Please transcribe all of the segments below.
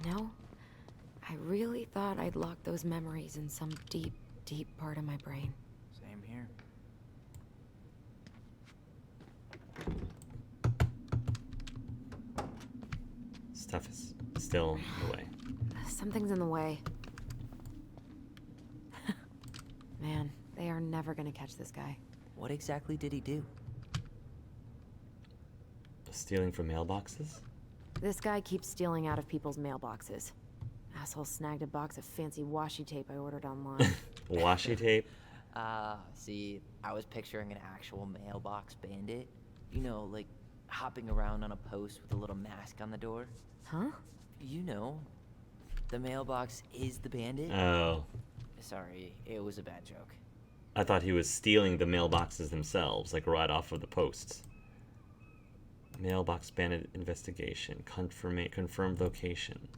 You know, I really thought I'd locked those memories in some deep, deep part of my brain. Same here. Stuff is still in the way. Something's in the way. Man, they are never gonna catch this guy. What exactly did he do? Stealing from mailboxes? This guy keeps stealing out of people's mailboxes. Asshole snagged a box of fancy washi tape I ordered online. Washi tape? See, I was picturing an actual mailbox bandit. You know, like hopping around on a post with a little mask on the door. Huh? You know, the mailbox is the bandit. Oh. Sorry, it was a bad joke. I thought he was stealing the mailboxes themselves, like right off of the posts. Mailbox bandit investigation. Confirmed location.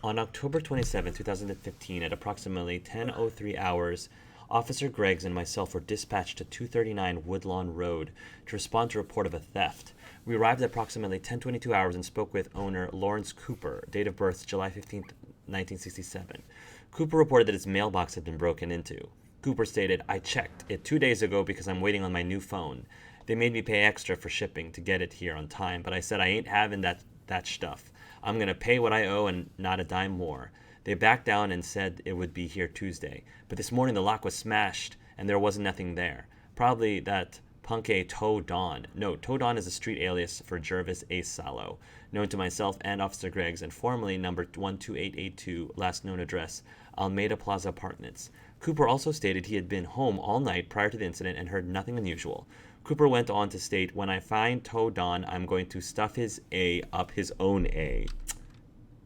On October 27, 2015, at approximately 10:03 hours, Officer Greggs and myself were dispatched to 239 Woodlawn Road to respond to a report of a theft. We arrived at approximately 10:22 hours and spoke with owner Lawrence Cooper, date of birth July 15, 1967. Cooper reported that his mailbox had been broken into. Cooper stated, "I checked it 2 days ago because I'm waiting on my new phone. They made me pay extra for shipping to get it here on time, but I said I ain't having that stuff. I'm going to pay what I owe and not a dime more." They backed down and said it would be here Tuesday. But this morning the lock was smashed and there wasn't nothing there. Probably that punky Toe Don. No, Toe Don is a street alias for Jervis Ace Salo, known to myself and Officer Greggs, and formerly number 12882, last known address, Almeida Plaza Apartments. Cooper also stated he had been home all night prior to the incident and heard nothing unusual. Cooper went on to state, "When I find Toe Don, I'm going to stuff his A up his own A."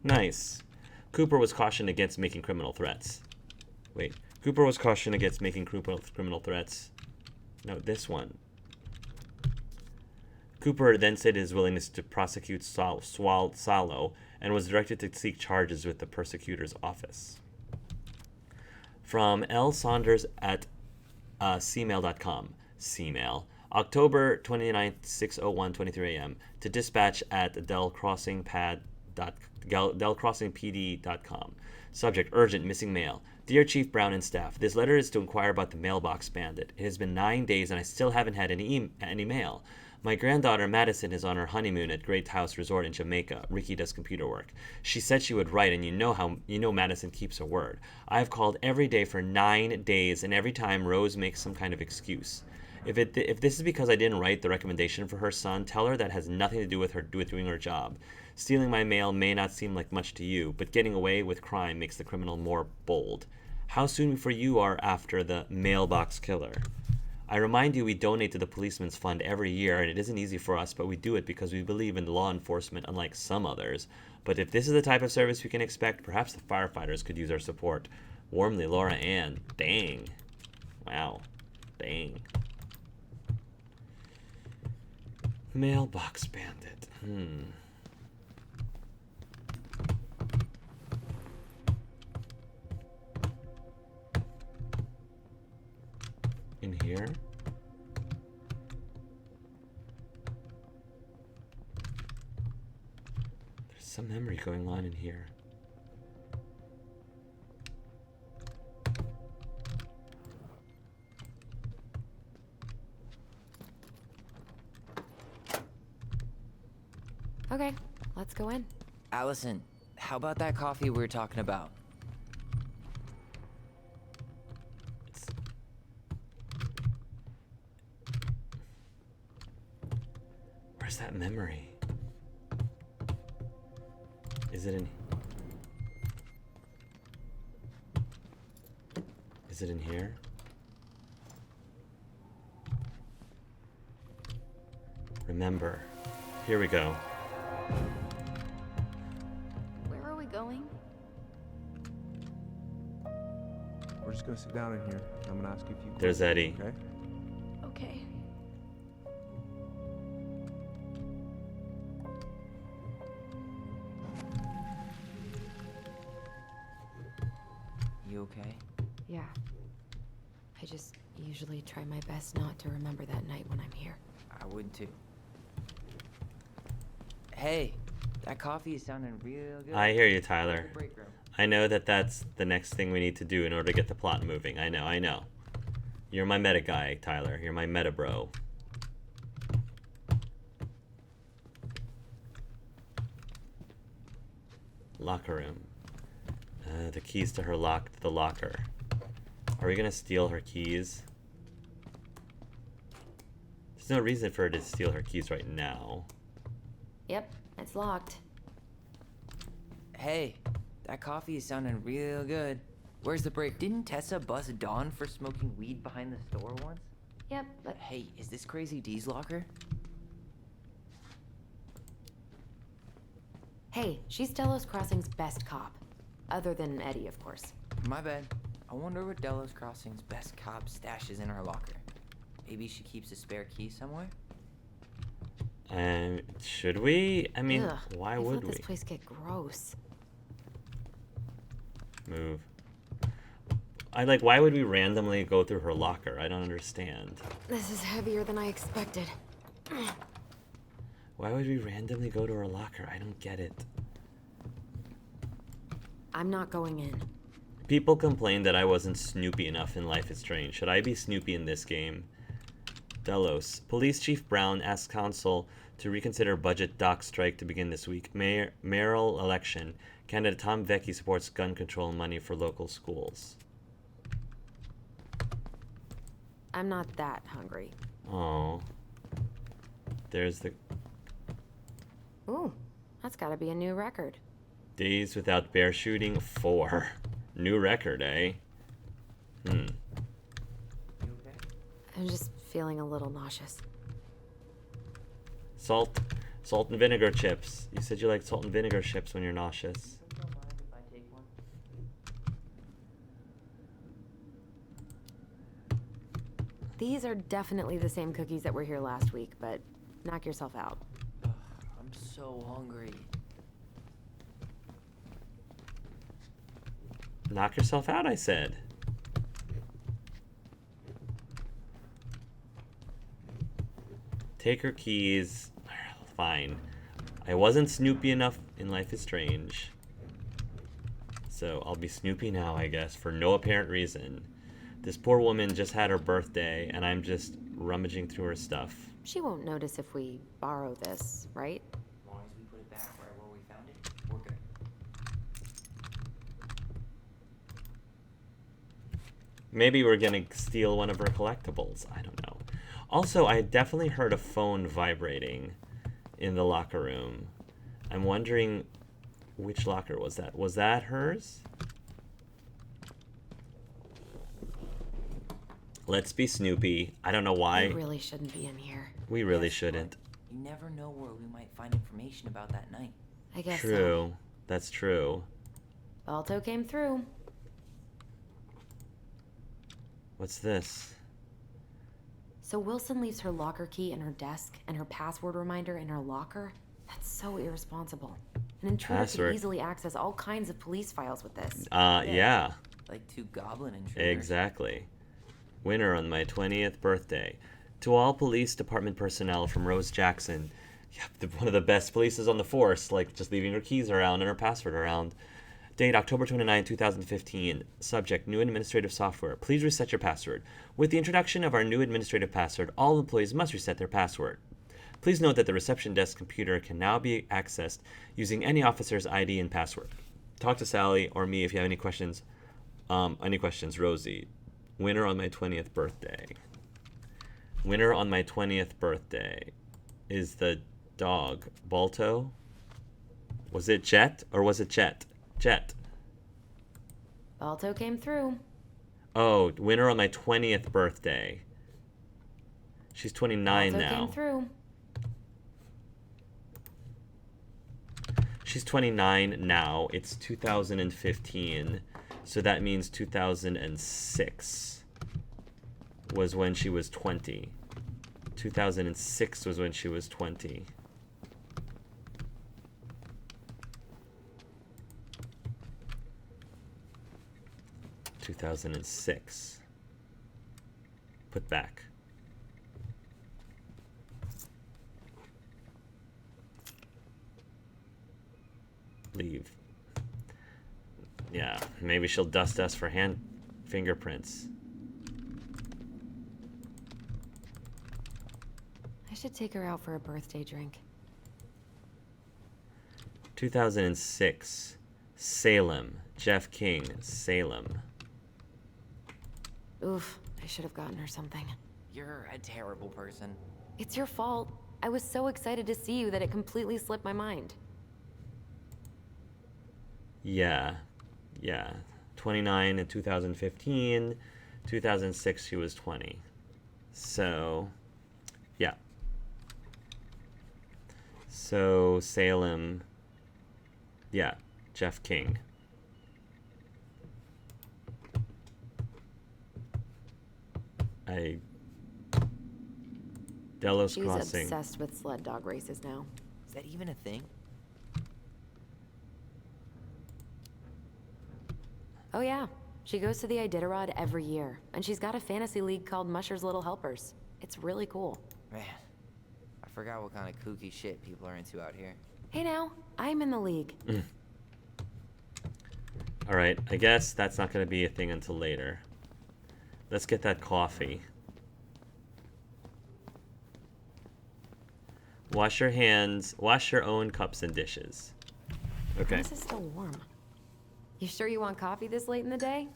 Nice. Cooper was cautioned against making criminal threats. Wait. Cooper was cautioned against making criminal threats. No, this one. Cooper then stated his willingness to prosecute Salo and was directed to seek charges with the prosecutor's office. From L. Saunders at cmail.com. Cmail. October 29th, 6:01:23 a.m. to dispatch at delcrossingpd.com. Subject: urgent, missing mail. Dear Chief Brown and staff, this letter is to inquire about the mailbox bandit. It has been 9 days and I still haven't had any mail. My granddaughter Madison is on her honeymoon at Great House Resort in Jamaica. Ricky does computer work. She said she would write, and you know Madison keeps her word. I have called every day for 9 days, and every time Rose makes some kind of excuse. If this is because I didn't write the recommendation for her son, tell her that has nothing to do with doing her job. Stealing my mail may not seem like much to you, but getting away with crime makes the criminal more bold. How soon before you are after the mailbox killer? I remind you we donate to the Policeman's Fund every year, and it isn't easy for us, but we do it because we believe in law enforcement, unlike some others. But if this is the type of service we can expect, perhaps the firefighters could use our support. Warmly, Laura Ann. Dang. Wow. Dang. Mailbox bandit. In here? There's some memory going on in here. Okay, let's go in. Allison, how about that coffee we were talking about? Where's that memory? Is it in here? Remember. Here we go. Where are we going? We're just gonna sit down in here. I'm gonna ask you a few questions. There's Eddie. Okay? Okay. You okay? Yeah. I just usually try my best not to remember that night when I'm here. I would too. Hey, that coffee is sounding real good. I hear you, Where's Tyler. the break room? I know that that's the next thing we need to do in order to get the plot moving. I know. You're my meta guy, Tyler. You're my meta bro. Locker room. The keys to the locker. Are we gonna steal her keys? There's no reason for her to steal her keys right now. Yep, it's locked. Hey, that coffee is sounding real good. Where's the break? Didn't Tessa bust Dawn for smoking weed behind the store once? Yep, but Hey, is this Crazy D's locker? hey, she's Delos Crossing's best cop. Other than Eddie, of course. My bad. I wonder what Delos Crossing's best cop stashes in her locker. Maybe she keeps a spare key somewhere? Should we? I mean, Ugh, why I've would let we? this place get gross. Move. Why would we randomly go through her locker? I don't understand. This is heavier than I expected. Why would we randomly go to her locker? I don't get it. I'm not going in. People complained that I wasn't Snoopy enough in Life is Strange. Should I be Snoopy in this game? Delos. Police Chief Brown asked council to reconsider budget dock strike to begin this week. Mayoral election. Candidate Tom Vecchi supports gun control money for local schools. I'm not that hungry. Oh. There's the Ooh, that's gotta be a new record. days without bear shooting 4. New record, eh? You okay? I'm just feeling a little nauseous. Salt and vinegar chips. You said you like salt and vinegar chips when you're nauseous. You don't mind if I take one? These are definitely the same cookies that were here last week, but knock yourself out. Ugh, I'm so hungry. Knock yourself out, I said. Take her keys. Fine. I wasn't Snoopy enough in Life is Strange. So I'll be Snoopy now, I guess, for no apparent reason. This poor woman just had her birthday, and I'm just rummaging through her stuff. She won't notice if we borrow this, right? As long as we put it back right where we found it, we're good. Maybe we're gonna steal one of her collectibles. I don't know. Also, I definitely heard a phone vibrating in the locker room. I'm wondering which locker was that? Was that hers? Let's be Snoopy. I don't know why. We really shouldn't be in here. We really Yes, shouldn't. but you never know where we might find information about that night. I guess so. True. That's true. Balto came through. What's this? So Wilson leaves her locker key in her desk and her password reminder in her locker? That's so irresponsible. An intruder Password. could easily access all kinds of police files with this. Yeah. Like 2 goblin intruders. Exactly. Winner on my 20th birthday. To all police department personnel from Rose Jackson. Yep, one of the best polices on the force, like just leaving her keys around and her password around. Date October 29, 2015. Subject, new administrative software. Please reset your password. With the introduction of our new administrative password, all employees must reset their password. Please note that the reception desk computer can now be accessed using any officer's ID and password. Talk to Sally or me if you have any questions. Rosie. Winner on my 20th birthday. Winner on my 20th birthday is the dog. Balto? Was it Jet or was it Chet? Jet. Balto came through. Oh, winner on my 20th birthday. She's 29 Balto now. came through. She's 29 now. It's 2015. So that means 2006 was when she was 20. 2006 was when she was 20. (2006) Put back. leave. Yeah, maybe she'll dust us for fingerprints. I should take her out for a birthday drink. 2006. Salem. Jeff King. Salem. Oof, I should have gotten her something. You're a terrible person. It's your fault. I was so excited to see you that it completely slipped my mind. Yeah. 29 in 2015. 2006 she was 20. So, yeah. So, Salem. Yeah, Jeff King. Delos She's Crossing. obsessed with sled dog races now. Is that even a thing? Oh yeah, she goes to the Iditarod every year, and she's got a fantasy league called Musher's Little Helpers. It's really cool. Man, I forgot what kind of kooky shit people are into out here. Hey now, I'm in the league. Alright, I guess that's not going to be a thing until later. Let's get that coffee. Wash your hands. Wash your own cups and dishes. Okay. This is still warm. You sure you want coffee this late in the day?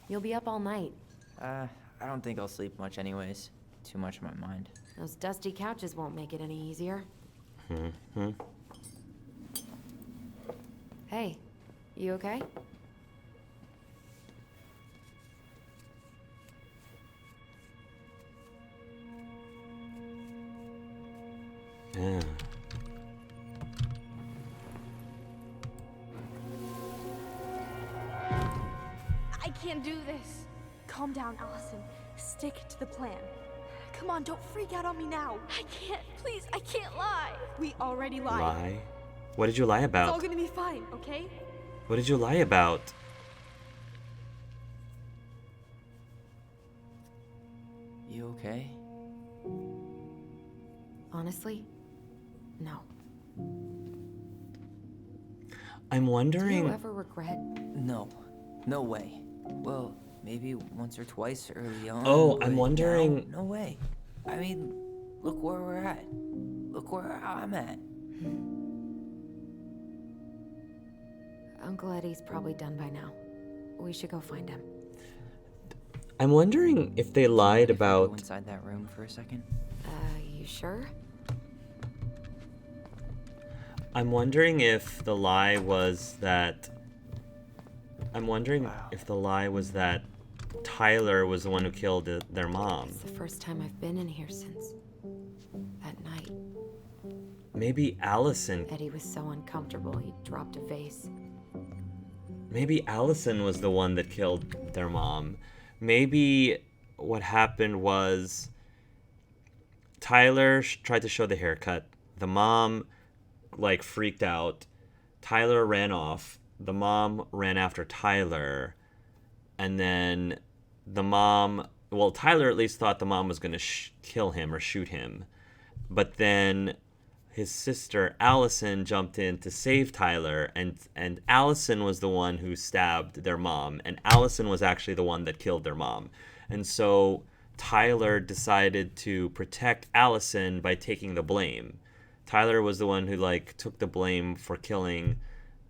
You'll be up all night. I don't think I'll sleep much anyways. Too much on my mind. Those dusty couches won't make it any easier. Hey, you okay? Yeah. I can't do this. Calm down, Allison. Stick to the plan. Come on, don't freak out on me now. I can't. Please, I can't lie. We already lied. Lie? What did you lie It's all about? gonna be fine, okay? What did you lie about? You okay? Honestly, no. I'm Do wondering. you ever regret? No. No way. Well, maybe once or twice early on. Oh, but I'm wondering. now, no way. I mean, look where we're at. Look where I'm at. Uncle Eddie's probably done by now. We should go find him. I'm wondering if they lied If we go about. inside that room for a second. You sure? I'm wondering if the lie was that. I'm wondering if the lie was that Tyler was the one who killed their mom. It's the first time I've been in here since that night. Maybe Allison. Eddie was so uncomfortable he dropped a vase. Maybe Allison was the one that killed their mom. Maybe what happened was Tyler tried to show the haircut. The mom, like, freaked out. Tyler ran off. The mom ran after Tyler. And then the mom... Well, Tyler at least thought the mom was going to kill him or shoot him. But then his sister Allison jumped in to save Tyler, and Allison was the one who stabbed their mom, and Allison was actually the one that killed their mom. And so Tyler decided to protect Allison by taking the blame. Tyler was the one who, like, took the blame for killing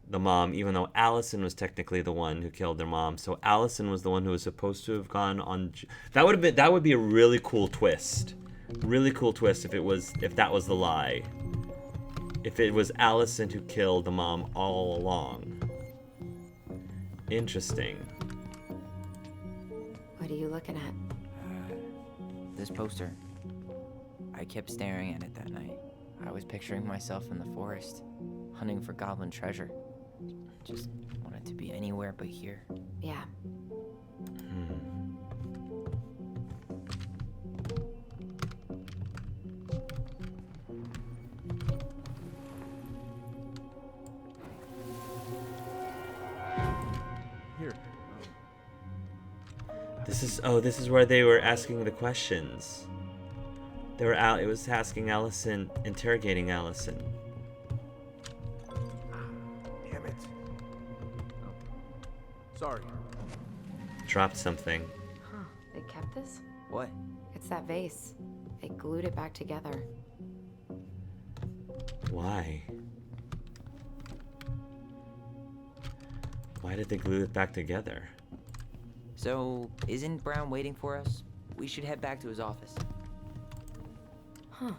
the mom, even though Allison was technically the one who killed their mom. So Allison was the one who was supposed to have gone on. That would be a really cool twist. Really cool twist if that was the lie. If it was Allison who killed the mom all along. Interesting. What are you looking at? This poster. I kept staring at it that night. I was picturing myself in the forest, hunting for goblin treasure. Just wanted to be anywhere but here. Yeah. Here. This is where they were asking the questions. It was asking Allison, interrogating Allison. Damn it. Sorry. Dropped something. Huh. They kept this? What? It's that vase. They glued it back together. Why? Why did they glue it back together? So, isn't Brown waiting for us? We should head back to his office. Huh.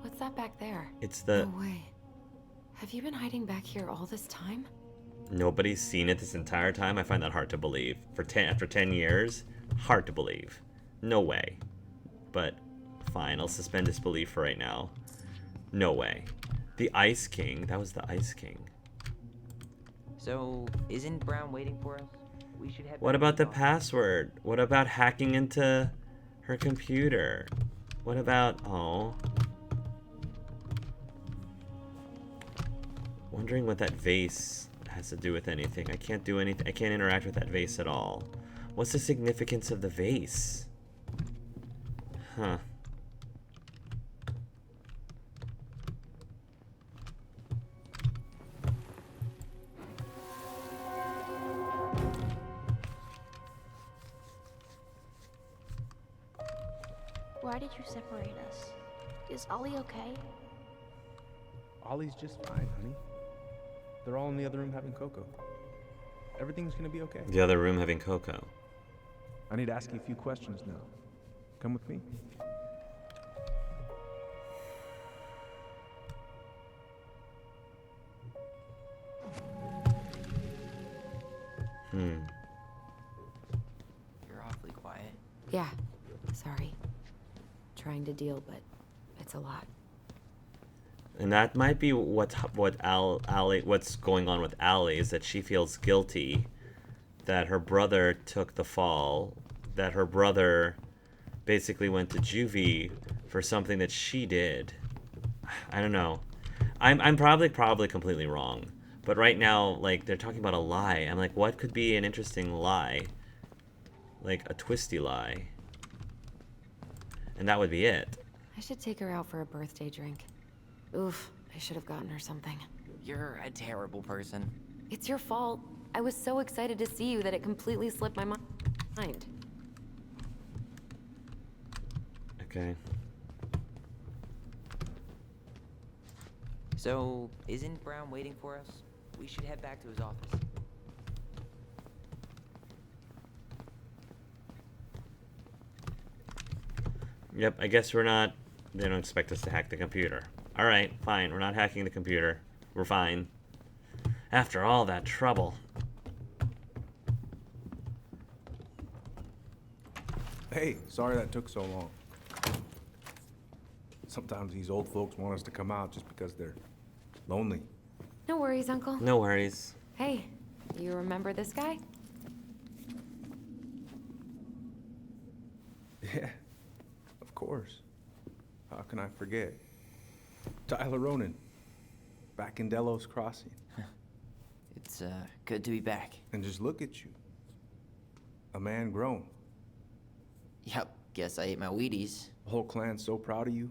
What's that back there? It's the... No way. Have you been hiding back here all this time? Nobody's seen it this entire time? I find that hard to believe. After 10 years? Hard to believe. No way. But, fine, I'll suspend disbelief for right now. No way. The Ice King. That was the Ice King. So, isn't Brown waiting for us? We should head What back about to the his office. password? What about hacking into her computer? What about... Oh. Wondering what that vase has to do with anything. I can't do anything. I can't interact with that vase at all. What's the significance of the vase? Huh. Why did you separate us? Is Ollie okay? Ollie's just fine, honey. They're all in the other room having cocoa. Everything's gonna be okay. The other room having cocoa. I need to ask you a few questions now. Come with me. You're awfully quiet. Yeah. Sorry. Trying to deal, but it's a lot. And that might be what's going on with Allie, is that she feels guilty that her brother took the fall, that her brother basically went to juvie for something that she did. I don't know. I'm probably completely wrong. But right now, like, they're talking about a lie. I'm like, what could be an interesting lie? Like a twisty lie. And that would be it. I should take her out for a birthday drink. Oof, I should have gotten her something. You're a terrible person. It's your fault. I was so excited to see you that it completely slipped my mind. Okay. So, isn't Brown waiting for us? We should head back to his office. Yep, I guess we're not... They don't expect us to hack the computer. Alright, fine. We're not hacking the computer. We're fine. After all that trouble. Hey, sorry that took so long. Sometimes these old folks want us to come out just because they're lonely. No worries, Uncle. No worries. Hey, you remember this guy? Yeah, of course. How can I forget? Tyler Ronan, back in Delos Crossing. It's, good to be back. And just look at you. A man grown. Yep, guess I ate my Wheaties. The whole clan's so proud of you.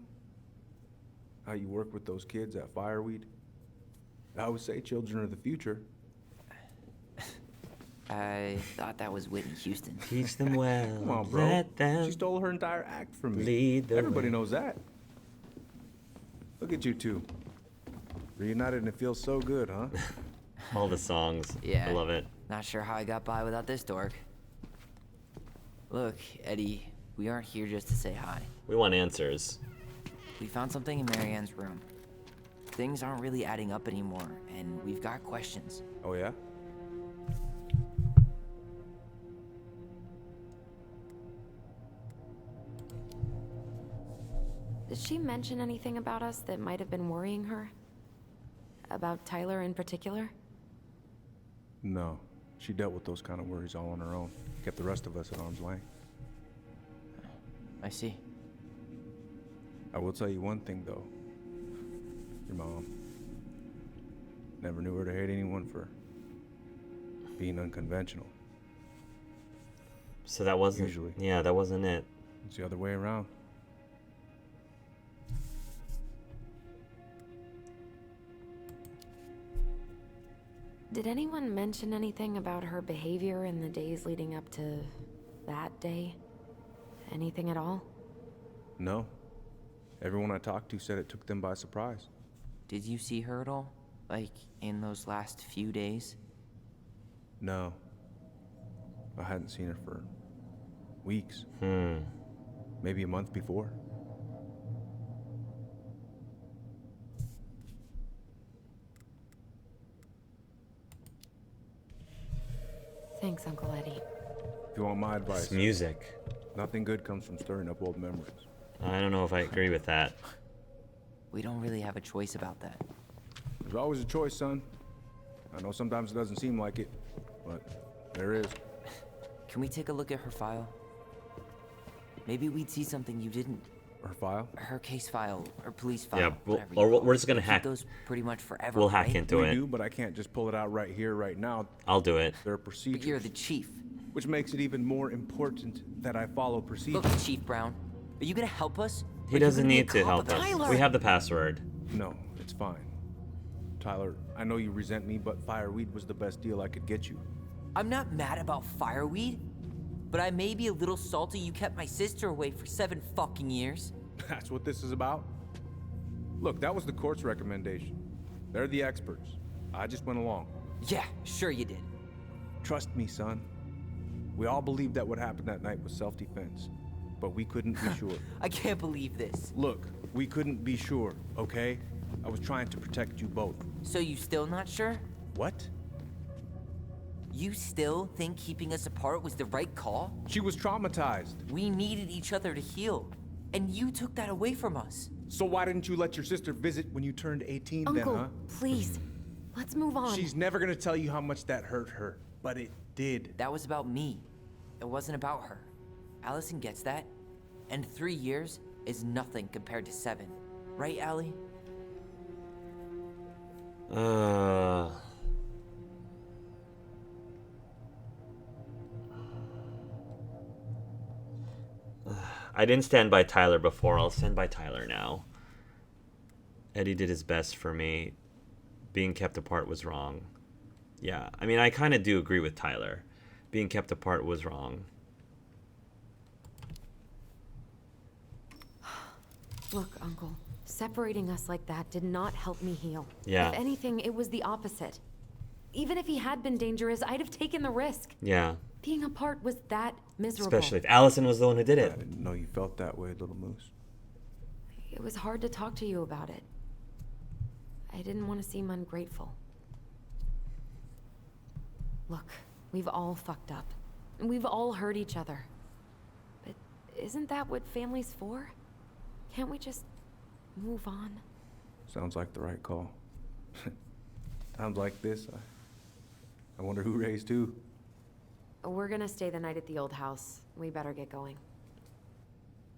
How you work with those kids at Fireweed. I always say children are the future. I thought that was Whitney Houston. Teach them well. Come on, bro. Let them She stole her entire act from me. lead the Everybody way. knows that. Look at you two. Reunited and it feels so good, huh? All the songs. Yeah. I love it. Not sure how I got by without this dork. Look, Eddie, we aren't here just to say hi. We want answers. We found something in Marianne's room. Things aren't really adding up anymore, and we've got questions. Oh, yeah? Did she mention anything about us that might have been worrying her? About Tyler in particular? No. She dealt with those kind of worries all on her own. Kept the rest of us at arm's length. I see. I will tell you one thing, though. Your mom. Never knew her to hate anyone for being unconventional. So that wasn't... Usually. Yeah, that wasn't it. It's the other way around. Did anyone mention anything about her behavior in the days leading up to that day? Anything at all? No. Everyone I talked to said it took them by surprise. Did you see her at all? Like, in those last few days? No. I hadn't seen her for weeks. Maybe a month before. Thanks, Uncle Eddie. If you want my advice, It's music. nothing good comes from stirring up old memories. I don't know if I agree with that. We don't really have a choice about that. There's always a choice, son. I know sometimes it doesn't seem like it, but there is. Can we take a look at her file? Maybe we'd see something you didn't. Her file? Her case file, or police file. Yeah, whatever or you call we're it. just gonna We hack. keep those pretty much forever. We'll hack right? into We it. do, but I can't just pull it out right here, right now. I'll do it. There are But procedures, you're the chief. which makes it even more important that I follow procedures. Look, Chief Brown, are you gonna help us? He Or you doesn't gonna be a need to cop help with us. Tyler? We have the password. No, it's fine. Tyler, I know you resent me, but fireweed was the best deal I could get you. I'm not mad about fireweed, but I may be a little salty you kept my sister away for 7 fucking years. That's what this is about? Look, that was the court's recommendation. They're the experts. I just went along. Yeah, sure you did. Trust me, son. We all believed that what happened that night was self-defense, but we couldn't be sure. I can't believe this. Look, we couldn't be sure, okay? I was trying to protect you both. So you still not sure? What? You still think keeping us apart was the right call? She was traumatized. We needed each other to heal, and you took that away from us. So why didn't you let your sister visit when you turned 18 Uncle, then, huh? please. Let's move on. She's never gonna tell you how much that hurt her, but it did. That was about me. It wasn't about her. Allison gets that, and 3 years is nothing compared to 7. Right, Allie? I didn't stand by Tyler before. I'll stand by Tyler now. Eddie did his best for me. Being kept apart was wrong. Yeah, I mean, I kind of do agree with Tyler. Being kept apart was wrong. Look, Uncle, separating us like that did not help me heal. Yeah. If anything, it was the opposite. Even if he had been dangerous, I'd have taken the risk. Yeah, Being apart was that miserable. especially if Allison was the one who did I it. didn't know you felt that way, little moose. It was hard to talk to you about it. I didn't want to seem ungrateful. Look, we've all fucked up. And we've all hurt each other. But isn't that what family's for? Can't we just move on? Sounds like the right call. Times like this, I wonder who raised who. We're gonna stay the night at the old house. We better get going.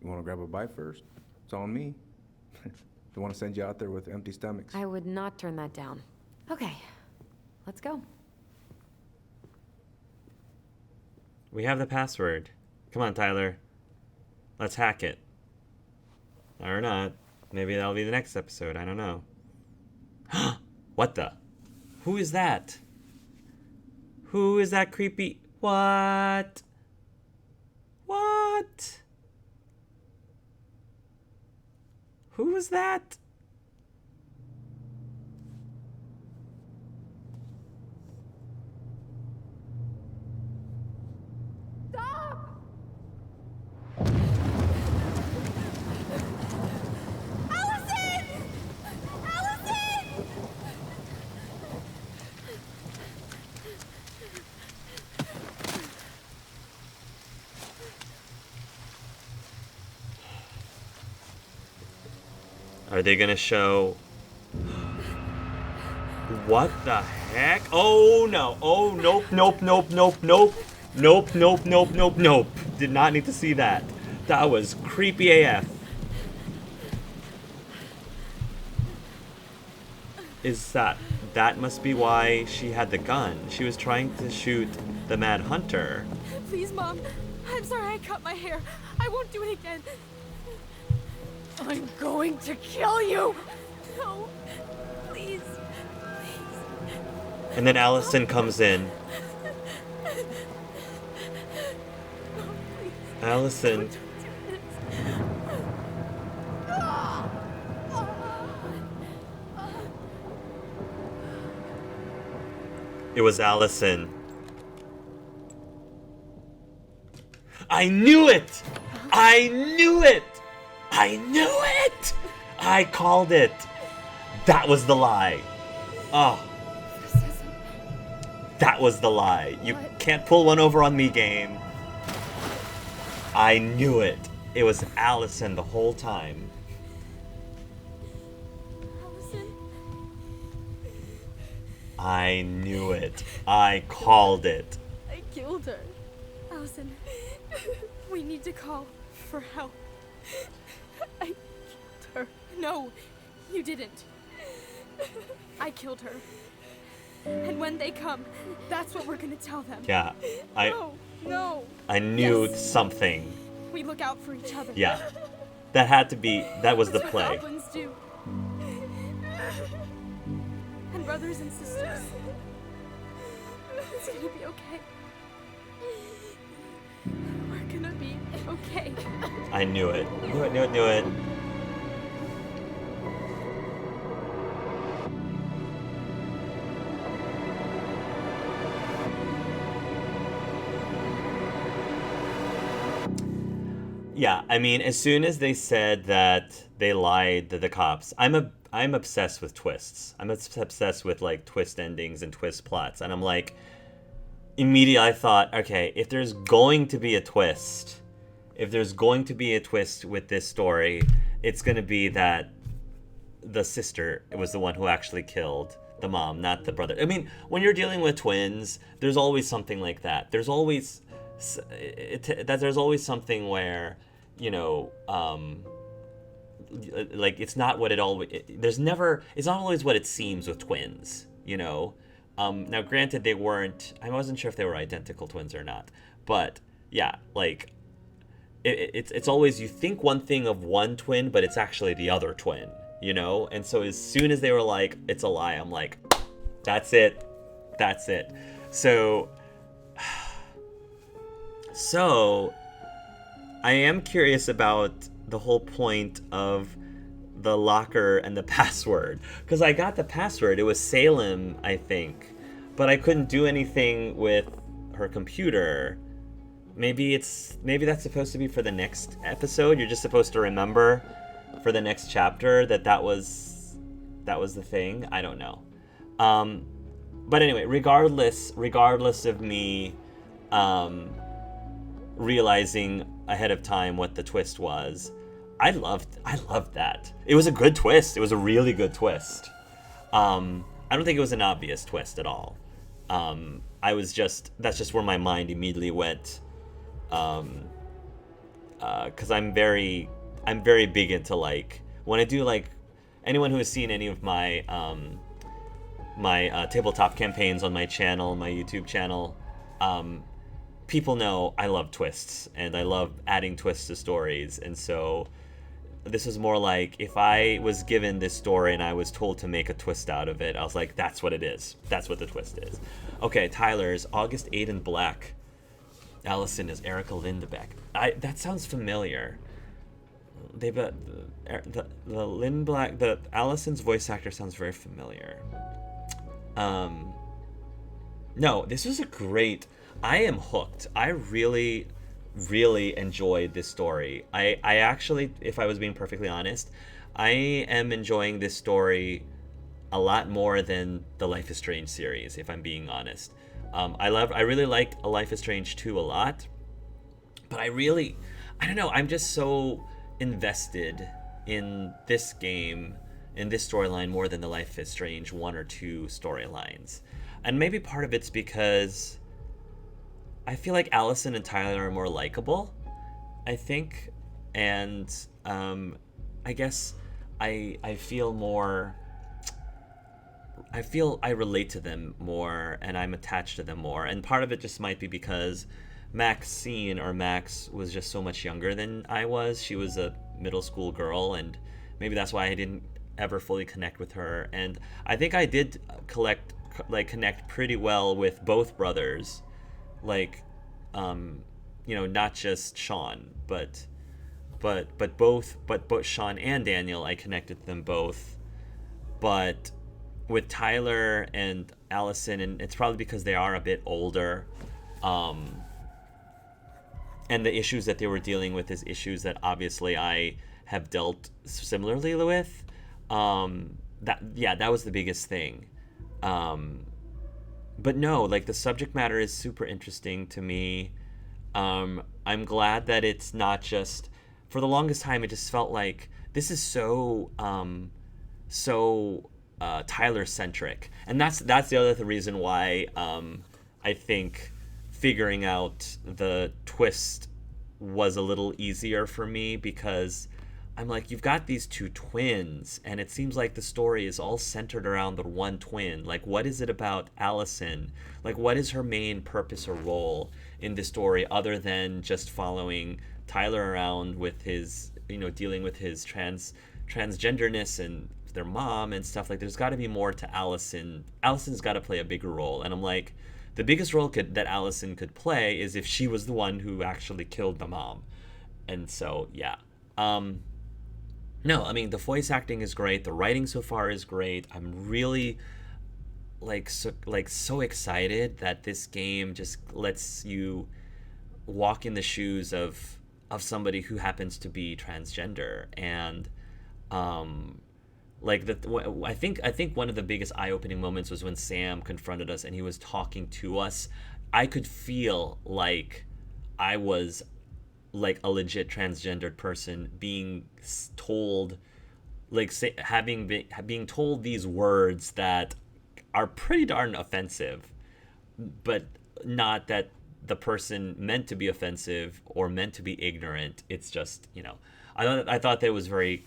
You want to grab a bite first? It's on me. Don't want to send you out there with empty stomachs. I would not turn that down. Okay, let's go. We have the password. Come on, Tyler. Let's hack it. Or not. Maybe that'll be the next episode. I don't know. What the? Who is that? Who is that creepy? What? What? Who is that? Allison! Allison! Are they gonna show? What the heck? Oh no! Oh nope! Nope! Nope! Nope! Nope! Nope! Nope! Nope! Nope! Nope! Did not need to see that. That was creepy AF. Is that must be why she had the gun? She was trying to shoot the Mad Hunter. Please, Mom. I'm sorry I cut my hair. I won't do it again. I'm going to kill you! No. Please. Please. And then Allison comes in. Allison. It was Allison. I knew it! I knew it! I knew it! I called it. That was the lie. Oh. That was the lie. You can't pull one over on me, game. I knew it. It was Allison the whole time. Allison? I knew it. I called it. I killed her. Allison, we need to call for help. I killed her. No, you didn't. I killed her. And when they come, that's what we're gonna tell them. Yeah, No. I knew Yes. something. We look out for each other. Yeah, that had to be. That was the That's play. what goblins do. And brothers and sisters. It's gonna be okay. We're gonna be okay. I knew it. Knew it. Yeah, I mean, as soon as they said that they lied to the cops, I'm obsessed with twists. I'm obsessed with like twist endings and twist plots, and I'm like, immediately I thought, okay, if there's going to be a twist with this story, it's gonna be that the sister was the one who actually killed the mom, not the brother. I mean, when you're dealing with twins, there's always something like that. There's always something where, you know, like it's not what it always. It's not always what it seems with twins, you know. Now, granted, they weren't. I wasn't sure if they were identical twins or not, but yeah, like it's always you think one thing of one twin, but it's actually the other twin, you know. And so as soon as they were like, it's a lie, I'm like, that's it. So I am curious about the whole point of the locker and the password, because I got the password. It was Salem, I think, but I couldn't do anything with her computer. Maybe that's supposed to be for the next episode. You're just supposed to remember for the next chapter that was the thing. I don't know. But anyway, regardless of me realizing ahead of time what the twist was, I loved that. It was a good twist. It was a really good twist. I don't think it was an obvious twist at all. That's just where my mind immediately went. Because I'm very big into, like, when I do, like, anyone who has seen any of my my tabletop campaigns on my channel, my YouTube channel, people know I love twists and I love adding twists to stories. And so this was more like, if I was given this story and I was told to make a twist out of it, I was like, that's what it is. That's what the twist is. Okay, Tyler's August 8 in Black. Allison is Erica Lindbeck. That sounds familiar. The Allison's voice actor sounds very familiar. No, this was a great. I am hooked. I really, really enjoyed this story. I actually, if I was being perfectly honest, I am enjoying this story a lot more than the Life is Strange series, if I'm being honest. I really liked A Life is Strange 2 a lot, but I don't know, I'm just so invested in this game, in this storyline, more than the Life is Strange 1 or 2 storylines. And maybe part of it's because I feel like Allison and Tyler are more likable, I think, and I guess I feel more. I relate to them more, and I'm attached to them more. And part of it just might be because Max was just so much younger than I was. She was a middle school girl, and maybe that's why I didn't ever fully connect with her. And I think I did like connect pretty well with both brothers, like, not just Sean, but both Sean and Daniel, I connected them both. But with Tyler and Allison, and it's probably because they are a bit older, and the issues that they were dealing with is issues that obviously I have dealt similarly with. That was the biggest thing. But no, like, the subject matter is super interesting to me. I'm glad that it's not just, for the longest time it just felt like this is so Tyler centric, and that's the other reason why I think figuring out the twist was a little easier for me, because I'm like, you've got these two twins, and it seems like the story is all centered around the one twin. Like, what is it about Allison? Like, what is her main purpose or role in this story other than just following Tyler around with his, dealing with his transgenderness and their mom and stuff? Like, there's got to be more to Allison. Allison's got to play a bigger role. And I'm like, the biggest role that Allison could play is if she was the one who actually killed the mom. And so, yeah. No, I mean, the voice acting is great. The writing so far is great. I'm really so excited that this game just lets you walk in the shoes of somebody who happens to be transgender. And I think one of the biggest eye-opening moments was when Sam confronted us and he was talking to us. I could feel like I was like a legit transgendered person being told, being told these words that are pretty darn offensive, but not that the person meant to be offensive or meant to be ignorant. It's just, I thought that was very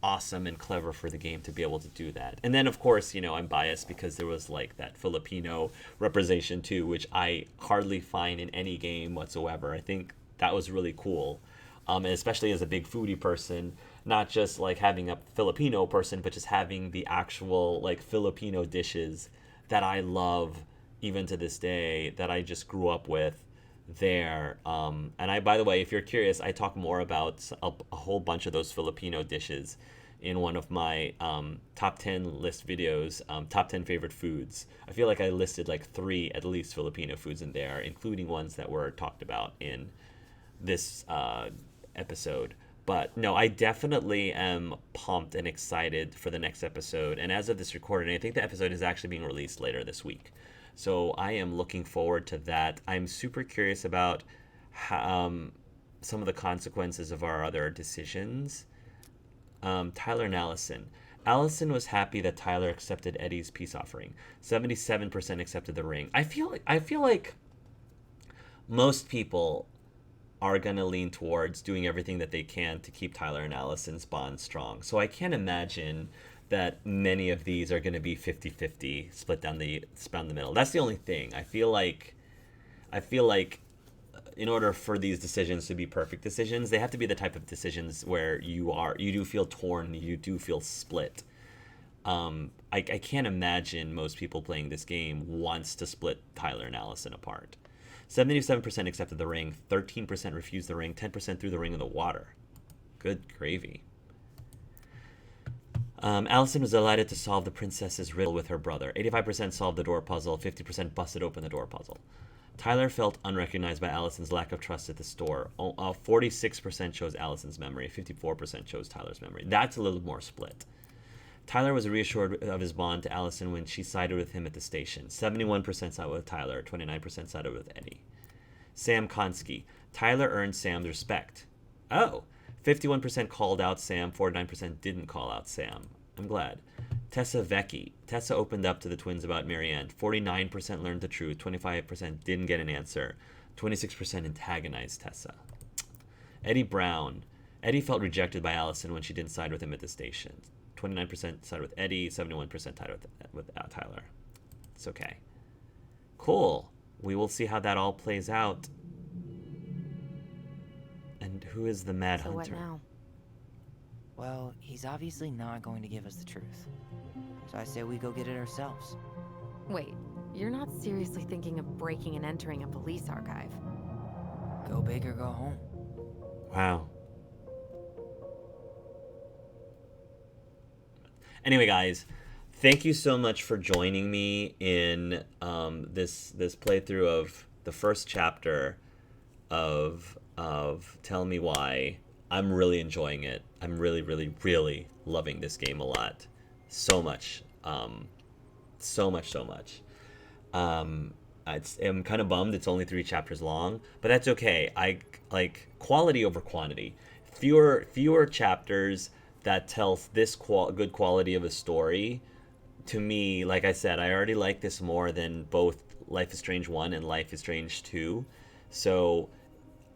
awesome and clever for the game to be able to do that. And then, of course, I'm biased because there was like that Filipino representation too, which I hardly find in any game whatsoever. I think that was really cool, and especially as a big foodie person, not just like having a Filipino person, but just having the actual like Filipino dishes that I love even to this day, that I just grew up with there. And I, by the way, if you're curious, I talk more about a whole bunch of those Filipino dishes in one of my top 10 list videos, top 10 favorite foods. I feel like I listed like 3 at least Filipino foods in there, including ones that were talked about in this episode. But no, I definitely am pumped and excited for the next episode. And as of this recording, I think the episode is actually being released later this week. So I am looking forward to that. I'm super curious about some of the consequences of our other decisions. Tyler and Allison. Allison was happy that Tyler accepted Eddie's peace offering. 77% accepted the ring. I feel like most people are going to lean towards doing everything that they can to keep Tyler and Allison's bond strong. So I can't imagine that many of these are going to be 50-50, split down the middle. That's the only thing. I feel like in order for these decisions to be perfect decisions, they have to be the type of decisions where you do feel torn, you do feel split. I can't imagine most people playing this game wants to split Tyler and Allison apart. 77% accepted the ring, 13% refused the ring, 10% threw the ring in the water. Good gravy. Allison was delighted to solve the princess's riddle with her brother. 85% solved the door puzzle, 50% busted open the door puzzle. Tyler felt unrecognized by Allison's lack of trust at the store. 46% chose Allison's memory, 54% chose Tyler's memory. That's a little more split. Tyler was reassured of his bond to Allison when she sided with him at the station. 71% sided with Tyler, 29% sided with Eddie. Sam Konski. Tyler earned Sam's respect. Oh, 51% called out Sam, 49% didn't call out Sam. I'm glad. Tessa Vecchi. Tessa opened up to the twins about Marianne. 49% learned the truth, 25% didn't get an answer, 26% antagonized Tessa. Eddie Brown. Eddie felt rejected by Allison when she didn't side with him at the station. 29% sided with Eddie, 71% sided with Tyler. It's okay. Cool. We will see how that all plays out. And who is the Mad So Hunter? what now? Well, he's obviously not going to give us the truth. So I say we go get it ourselves. Wait, you're not seriously thinking of breaking and entering a police archive? Go big or go home. Wow. Anyway, guys, thank you so much for joining me in this playthrough of the first chapter of Tell Me Why. I'm really enjoying it. I'm really, really, really loving this game a lot. So much. So much. I'm kind of bummed it's only 3 chapters long, but that's okay. I like quality over quantity. Fewer chapters that tells this good quality of a story. To me, like I said, I already like this more than both Life is Strange 1 and Life is Strange 2. So,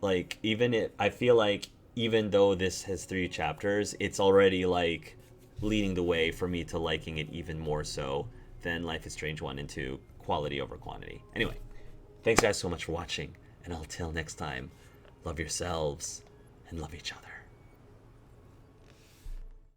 like, I feel like even though this has 3 chapters, it's already like leading the way for me to liking it even more so than Life is Strange 1 and 2, quality over quantity. Anyway, thanks guys so much for watching, and until next time, love yourselves and love each other.